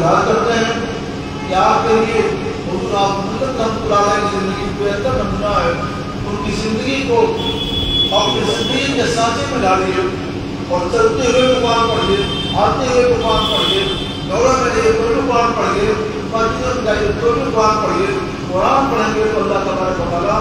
یاد کرتے ہیں کہ آپ کے لیے حضور مطلب رحمۃ اللہ علیہ کی زندگی بہتر نمونہ ہے. ان کی زندگی کو اپنی زندگی کے سانچے میں ڈالیے اور چلتے ہوئے قرآن پڑھیے, آتے ہوئے قرآن پڑھیے, دورہ میں جائیے تو بھی قرآن پڑھیے, مسجد میں جائیے تو بھی قرآن پڑھیے. قرآن پڑھیں گے تو اللہ تبارک و تعالیٰ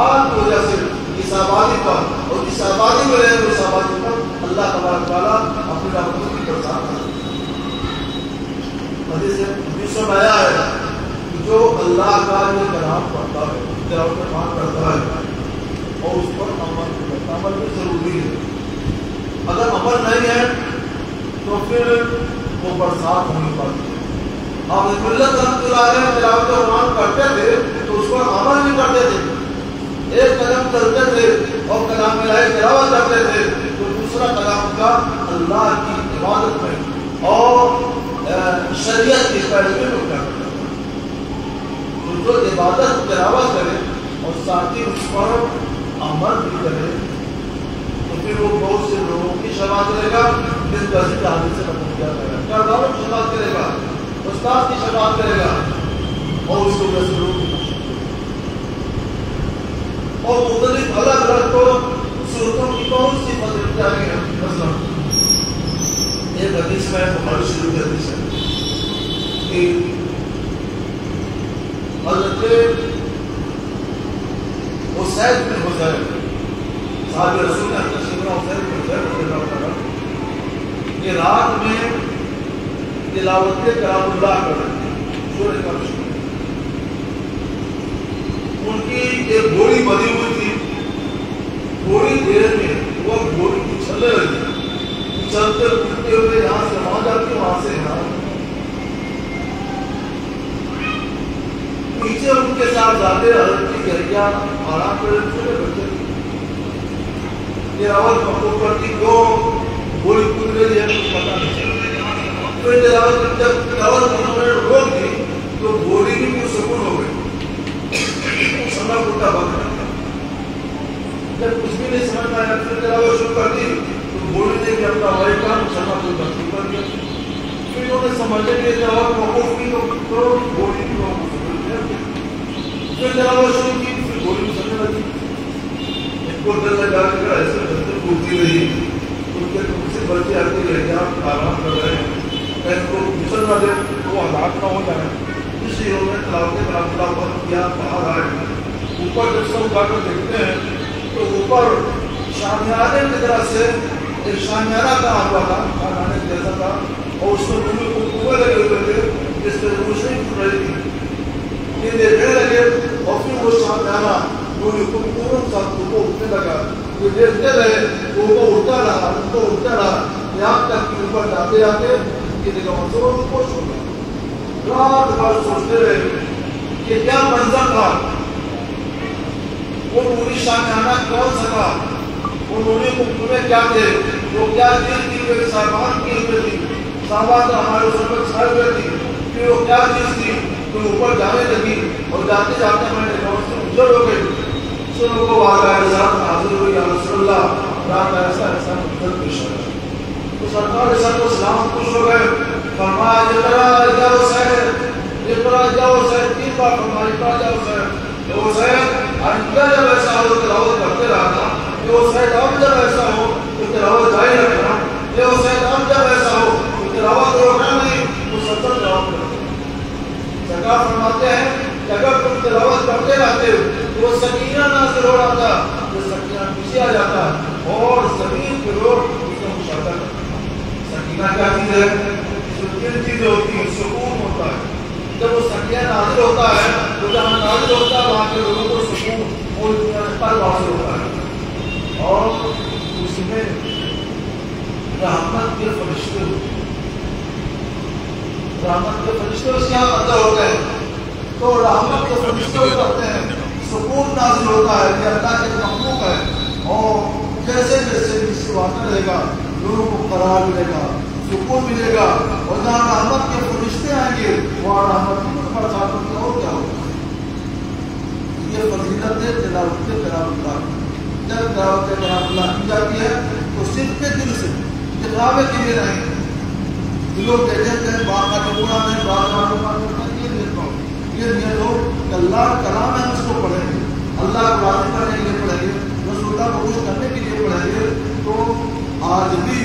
آپ کی وجہ سے اس آبادی پر اور اس آبادی میں رہے اس آبادی پر اللہ تبارک و تعالیٰ اپنی رحمتوں کی برسات کرے. حدیث میں آیا ہے کہ جو اللہ کا یہ کلام پڑھتا ہے, تلاوت قرآن کرتا ہے اور اس پر عمل کرتا ہے, عمل بھی ضروری ہے. اگر عمل نہیں ہے تو پھر وہ برسات نہیں پاتی. آپ ملت رحمۃ اللہ علیہ تلاوت قرآن کرتے تھے تو اس پر عمل نہیں کرتے تھے. ایک قدم چلتے تھے اور کلام الہی تلاوت کرتے تھے تو دوسرا قدم کا اللہ کی عبادت میں اور شریعت کی پیروی میں کرتے تھے. تو جو عبادت تلاوت کرے اور ساتھ ہی اس پر عمل بھی کرے تو پھر وہ بہت سے لوگوں کی شفاعت کرے گا. جس کا ذکر حدیث سے کیا کرے گا, گھروں کی شفاعت کرے گا, استاد کی شفاعت کرے گا اور اس کو ویسے لوگ اور مختلف الگ الگ تو صورتوں کی کون سی فضیلت آ گئی ہے. مثلا ایک حدیث میں بخاری شریف کی حدیث ہے کہ حضرت حسین بن حذیفہ صحابہ رسول نے حضرت سیدنا حسین بن حذیفہ رضی اللہ عنہ کہ رات میں تلاوت کلام اللہ کرتے سورہ کہف. ان کی ایک گھوڑی بندھی ہوئی تھی, تھوڑی دیر میں وہ گھوڑی اچھلنے لگی, چلتے اٹھتے ہوئے یہاں سے وہاں جاتی, وہاں سے یہاں. پیچھے ان کے ساتھ جاتے حضرت کی گھڑیاں آرام کرے چھوٹے بچے یہ آواز پکڑ کرتی کیوں گھوڑی کود رہی ہے کچھ پتا نہیں چلتا. پھر جب تلاوت انہوں نے روک دی تو گھوڑی بھی کچھ سکون ہو گئی, سمجھ اٹھا بند کر دیا. جب کچھ بھی نہیں سمجھ پایا پھر تلاوت شروع کر دی تو گھوڑی نے بھی اپنا وہی کام سمجھ شروع کر دیا. پھر انہوں نے سمجھنے کے لیے تلاوت موقوف کی تو گھوڑی بھی موقوف ہو گئی. پھر تلاوت شروع کی پھر گھوڑی بھی سمجھنے لگی. ان کو دل لگا کر ایسے بچے پھولتی رہی. ان کے دوسرے بچے آتے رہے آپ آرام کر رہے ہیں ان کو پھسل نہ دے وہ ہلاک نہ ہو جائے. اس لیے انہوں نے تلاوت کلام اللہ پر کیا باہر آئے. اوپر جب سب اٹھا کر دیکھتے ہیں تو اوپر شامیانے کی طرح سے ایک شامیانہ کہا ہوا تھا, شامیانے جیسا تھا اور اس میں دونوں کو کنویں لگے ہوئے تھے جس سے روشنی پھٹ رہی تھی. یہ دیکھنے لگے اور پھر وہ شامیانہ دونوں کو پورن ساتھ کو اٹھنے لگا. یہ دیکھتے رہے وہ اٹھتا رہا, ان کو اٹھتا رہا یہاں تک کہ اوپر جاتے جاتے یہ دیکھا منظر خوش ہو گیا. رات بھر سوچتے رہے کہ کیا منظر تھا, وہ پوری شامیانہ کون سا تھا, انہوں نے کنویں کیا تھے, وہ کیا چیز تھی, وہ سامان کی ہوئے تھی, سامان ہمارے سر پر چھائے ہوئے تھی, پھر وہ کیا چیز تھی تو اوپر جانے لگی اور جاتے جاتے میں نے اجڑ ہو گئی. سن کو واقعہ ساتھ حاضر ہوئی یا رسول اللہ رات ایسا ایسا منظر پیش آیا. تو سرکار علیہ السلام خوش ہو گئے. فرمایا اقرا یا حسین, اقرا یا حسین, 3 بار فرمایا اقرا یا حسین. حسین آئندہ جب ایسا ہو تلاوت کرتے رہنا, یہ حسین اب جب ایسا ہو تو تلاوت جاری رکھنا, یہ حسین اب جب ایسا ہو تو تلاوت روکنا نہیں, مسلسل تلاوت کرنا. سرکار فرماتے ہیں کہ اگر تم تلاوت کرتے رہتے ہو تو وہ سکینہ نازل ہو رہا تھا, جو سکینہ پیچھے آ جاتا ہے اور زمین کے لوگ اس کا مشاہدہ کرتے ہیں. سکینہ کیا چیز ہے, جو 3 چیزیں ہوتی ہیں. سکون ہوتا ہے, جب وہ سکینہ نازل ہوتا ہے تو جہاں نازل ہوتا ہے وہاں کے لوگوں کو سکون اور اطمینان حاصل ہوتا ہے اور اس میں رحمت کے فرشتے ہوتے ہیں. رحمت کے فرشتے اس کے یہاں اندر ہوتے ہیں تو رحمت کے فرشتے کرتے ہیں, سکون نازل ہوتا ہے کہ اللہ کے مخلوق ہے اور جیسے جیسے اس سے واقع رہے گا لوگوں کو قرار ملے گا, سکون ملے گا اور جہاں رحمت کے فرشتے آئیں گے وہاں رحمت کی برسات ہوگی. اور کیا ہوگا, یہ فضیلت ہے تلاوت کلام اللہ. جب تلاوت کلام اللہ کی جاتی ہے تو صرف کے دل سے کتابیں کے لیے نہیں, لوگ کہتے ہیں باغ کا ٹکڑا میں باغ یہ دیکھتا ہوں یہ نیت ہو کہ اللہ کلام ہے اس کو پڑھیں گے، اللہ کو راضی کرنے کے لیے پڑھیں گے، رسول اللہ کو خوش کرنے کے لیے پڑھیں گے، تو آج بھی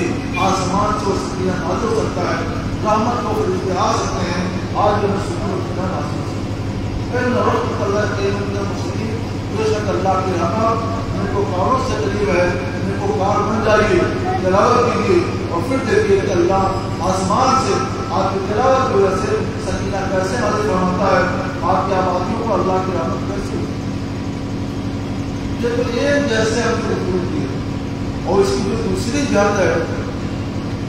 آسمان سے سکینہ نازل ہو سکتا ہے، رحمت کو خریدتے آ سکتے ہیں، آج بھی ہمیں سکون و اطمینان حاصل ہو سکتا ہے۔ نرد اللہ کے مسلم بے شک اللہ کی رحمت ان کو کاروں سے قریب ہے، ان کو کار بن جائیے تلاوت کیجیے اور پھر دیکھیے کہ اللہ آسمان سے آپ کی تلاوت کی وجہ سے سکینہ کیسے نازل فرماتا ہے، آپ کی آبادیوں کو اللہ کی رحمت کیسے ہوتی ہے۔ یہ تو ایک جیسے ہم نے ضرور کی ہے، اور اس کی جو دوسری جہت ہے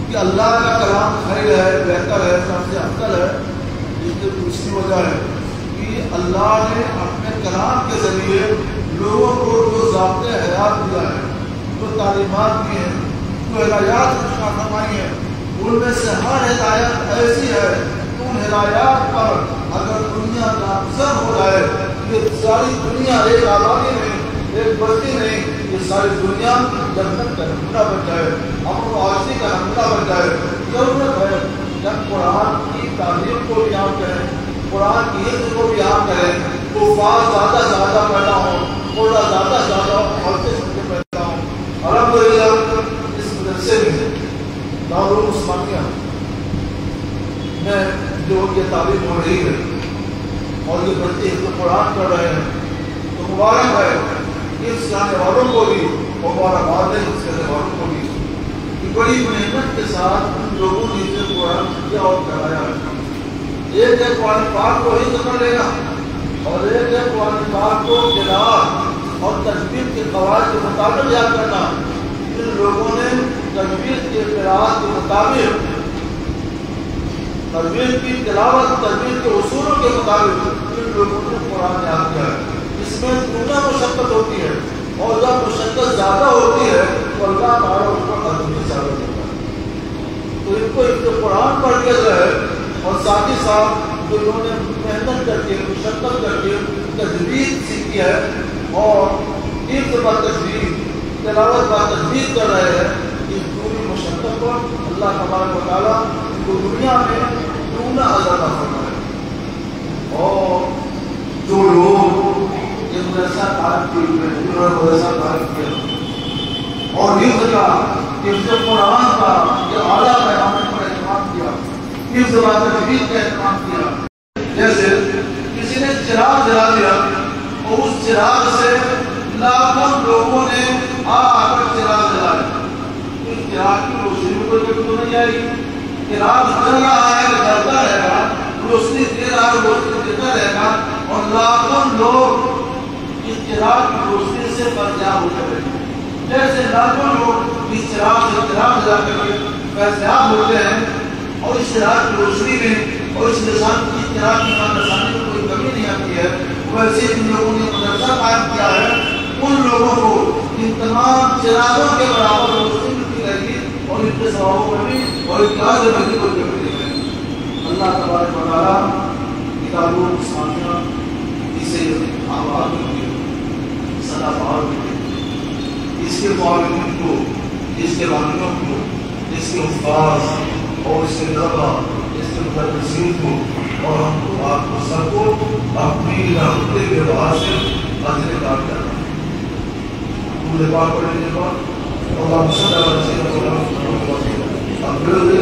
کہ اللہ کا کلام خیر ہے، بہتر ہے، سب سے افضل ہے، اس کی دوسری وجہ ہے کہ اللہ نے اپنے کلام کے ذریعے لوگوں کو جو ضابطۂ حیات دیا ہے، جو تعلیمات دی ہیں، جو ہدایات فرمائی ہیں، ان میں سے ہر ہدایت ایسی ہے کہ ان ہدایات پر اگر دنیا نامزد ہو جائے، یہ ساری دنیا ایک آبادی نہیں، ایک بستی نہیں، یہ ساری دنیا جنت کا نمونہ بن جائے، امن و آسانی کا نمونہ بن جائے۔ ضرورت ہے جب قرآن کی تعلیم کو بھی عام کریں، قرآن کی حفظ کو بھی عام کریں، کفار زیادہ سے زیادہ پیدا ہوں، قرآن زیادہ سے زیادہ عورتیں سن کے پیدا ہوں۔ الحمدللہ اس مدرسے میں دارالعلوم عثمانیہ میں جو یہ تعلیم ہو رہی ہے اور یہ بچے حفظ قرآن کر رہے ہیں، تو مبارک ہے اس جانے والوں کو بھی، مبارکباد ہے اس جانے والوں کو بھی کہ بڑی محنت کے ساتھ ان لوگوں نے حفظ قرآن کیا اور کرایا ہے۔ ایک ہے قرآن پاک کو ہی کر لینا، اور ایک ہے قرآن پاک کو قراءت اور تجوید کے قواعد کے مطابق یاد کرنا۔ ان لوگوں نے تجوید کے قراءت کے مطابق، تجوید کی تلاوت، تجوید کے اصولوں کے مطابق ان لوگوں نے قرآن یاد کیا ہے۔ اس میں دونوں مشقت ہوتی ہے، اور جب مشقت زیادہ ہوتی ہے تو اللہ تعالیٰ اس کو عظیم ثابت ہوتا ہے۔ تو ان کو حفظ قرآن پڑھ دیا جائے، اور ساتھ ہی ساتھ جو انہوں نے محنت کر کے، مشقت کر کے تجوید سیکھی ہے اور حفظ با تجوید، تلاوت با تجوید کر رہے ہیں، اس پوری مشقت پر اللہ تبارک و تعالیٰ ان کو دنیا میں دگنا اجر عطا فرمائے۔ اور جو لوگ یہ مدرسہ قائم کیے ہوئے ہیں، انہوں نے مدرسہ قائم کیا اور حفظ کا، حفظ قرآن کا یہ اعلیٰ پیمانے پر اہتمام کیا، حفظ با تجوید کا اہتمام کیا۔ جیسے کسی نے چراغ جلا دیا اور اس چراغ سے لاکھوں لوگوں نے آ کر چراغ جلایا، اس چراغ کی روشنی میں کوئی کمی تو نہیں آئے گی۔ چراغ جل رہا ہے، جلتا رہے گا، روشنی دے رہا ہے، روشنی دیتا رہے گا، اور لاکھوں لوگ اس چراغ کی روشنی سے فیضیاب ہو جائیں گے۔ جیسے لاکھوں لوگ اس چراغ سے چراغ جلا کر کے فیضیاب ہوتے ہیں، اور اس چراغ کی روشنی میں اور اس نشان کی چراغ کی نشانی میں کوئی کمی نہیں آتی ہے، ویسے جن لوگوں نے مدرسہ قائم کیا ہے ان لوگوں کو ان تمام چراغوں کے برابر روشنی ملتی رہے گی، اور ان کے ثوابوں میں بھی اور ان کے اجر میں بھی کوئی کمی نہیں ہے۔ اللہ تبارک و تعالیٰ کتاب عثمانیہ اسے آباد ہوتی ہے، سدا بہار ہوتی ہے، اس کے معلومات کو، اس کے بانیوں کو، اس کے حفاظ اور اس کے طلباء، اس کے مدرسین کو اور ہم کو، آپ کو سب کو اپنی رحمت کے بعد سے اجر کام کرنا۔ پورے پاک پڑھنے کے بعد اللہ صلی اللہ علیہ وسلم اب پورے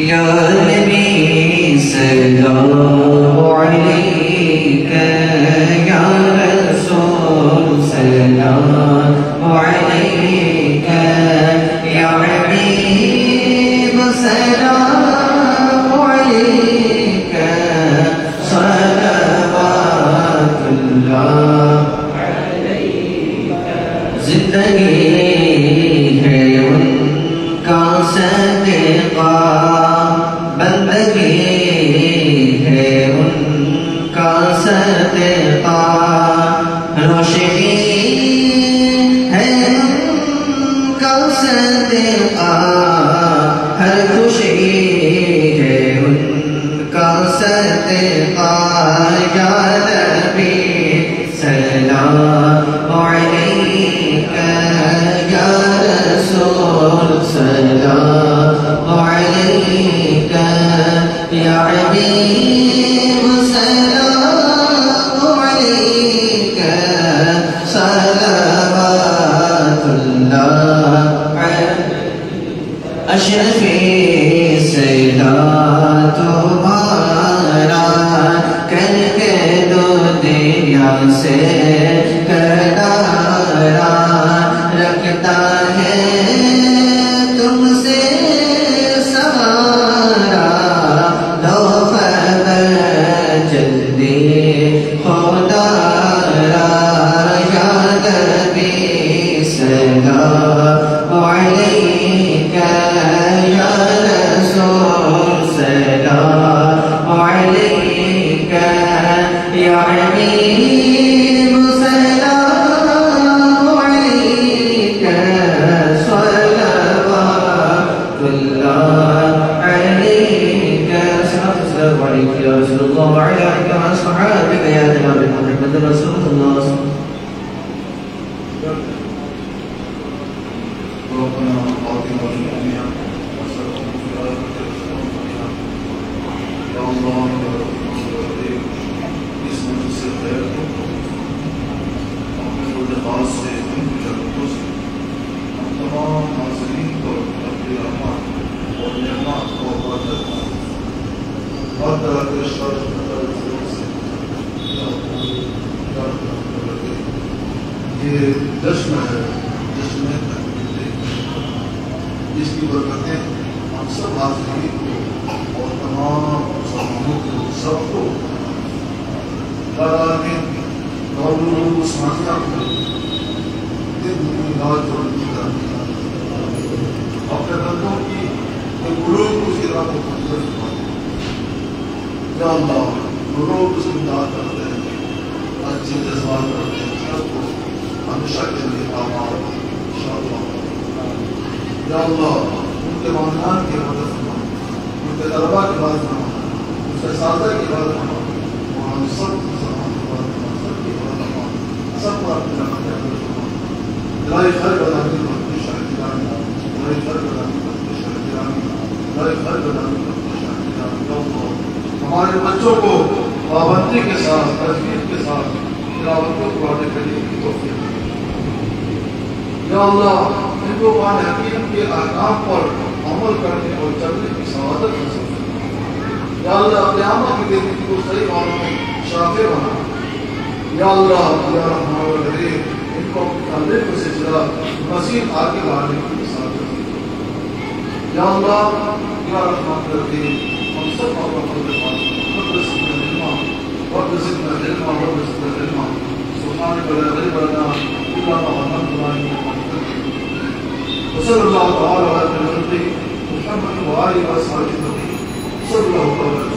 یا نبی سلام علیک یا رسول سلام علیک یا حبیب سلام علیک صلوات اللہ علیک۔ زندگی ہے ان کا صدقہ، بندگی ہے ان کا صدقہ، روشنی ہے ان کا صدقہ ہر خوشی ہے ان کا صدقہ یا نبی سلام علیکہ یا رسول سلام علیکہ یا حبیب سلام علیکہ صلوات اللہ اشرفی صدا تمہارا کر کے دو دنیا سے کنارہ رکھتا ہے تم سے سہارا دو خبر جلدی خدا یا نبی سلام علیکہ یا رسول سلام علیکہ یا حبیب سلام علیکہ صلوات اللہ علیکہ السلام علیکم یا رسول اللہ وعلی آلہ وصحبہ یا جناب محمد رسول اللہ ربنا آتنا في الدنيا حسنة وفي الآخرة حسنة يا الله يا رب اسم سے خیر کو اپنے خود خاص سے ان کی شرطوں سے ہم تمام ناظرین کو اپنی رحمت اور نعمت کو برکت ہر طرح کے شر سے یہ جشن ہے جشن جس کی برکتیں ہم سب حاضرین کو اور تمام مسلمانوں کو سب کو اللہ نے لوگوں کو سمجھنا دن رات جوڑنے کا اپنے بندوں کی قلوب کو سیرا کو منظر یا اللہ قلوب کو سمجھدار کرتے ہیں اچھے جذبات کرتے ہیں سب کو ہمیشہ کے لیے آباد انشاءاللہ یا اللہ ان کے خاندان کی مدد فرما ان کے طلباء کی بات فرما ان کے اساتذہ کی بات فرما اور ہم سب مسلمان کی بات فرما سب کی بات فرما سب کو اپنے رحمت فرما دلائی خیر بدانی بہت شاہدانی دلائی خیر بدانی بہت شاہدانی دلائی خیر بدانی بہت شاہدانی یا اللہ ہمارے بچوں کو پابندی کے ساتھ تجوید کے ساتھ تلاوت کو پڑھنے کے لیے توفیق یا اللہ ان کو قرآن حکیم کے احکام پر عمل کرنے اور چلنے کی سعادت حاصل کرنا یا اللہ قیامت کے دن کو صحیح معنوں میں شافع بنا یا اللہ یا رحمان الرحیم ان کو اپنی تعلیم سے جلا مزید آگے بڑھانے کی سعادت یا اللہ یا رحمان الرحیم ہم سب اپنا فضل رزقنا علما ورزقنا علما ورزقنا علما سبحانك لا غيب لنا الا ما علمتنا وصلى الله تعالى على نبينا محمد وآله وصحبه صلى الله عليه وسلم.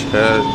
6